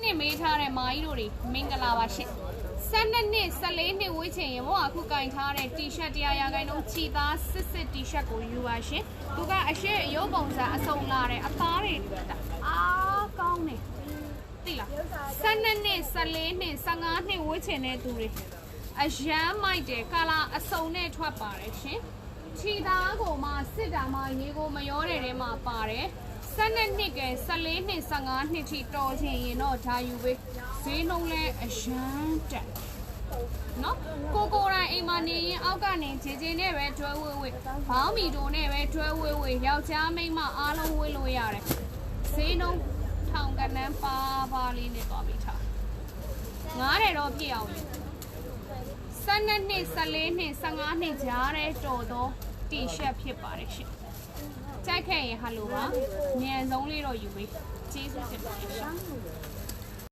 နှစ်မေးထားတဲ့မာကြီးတို့တွေမင်္ဂလာပါရှင်12နှစ်14နှစ်ဝေးချင်ရင်ဘောအခုကင်ထားတဲ့ T-shirt 100ရာခိုင်နှုန်းချီသားစစ် T-shirt ကိုယူပါရှင်သူကအရှိရုပ်ပုံစံအစုံလာတဲ့အသားတွေအားကောင်းနေသိလား12နှစ်14နှစ်15နှစ်ဝေးချင်တဲ့သူတွေအရန်မိုက်တယ်ကာလာအစုံနဲ့ထွက်ပါတယ်ရှင်ချီသားကိုမှစစ်တာမှရေကိုမရောတဲ့ထဲမှာပါတယ်12နှစ်က14နှစ်15နှစ်ထိတော်ချင်ရင်တော့ဒါယူပေးဈေးနှုန်းလဲအရန်တက်နော်ကိုရိုင်းအိမ်မှာနေရင်အောက်ကနေဂျေဂျေနဲ့ပဲတွဲဝေးဝေးဘောင်းမီတိုနဲ့ပဲတွဲဝေးဝေးယောက်ျားမိန်းမအားလုံးဝေးလို့ရတယ်ဈေးနှုန်းထောင်ကနန်းပါလေးနဲ့သွားပြီးထား9တော့ပြည့်အောင်ယူ12နှစ်14နှစ်15နှစ်ကြားတဲ့တော်သော T-shirt ဖြစ်ပါတယ်ရှင်ကြိုက်ခဲ့ရင်ဟယ်လိုပါမြန်ဆုံးလေးတော့ယူပေးကျေးဇူးတင်ပါတယ်ရှင်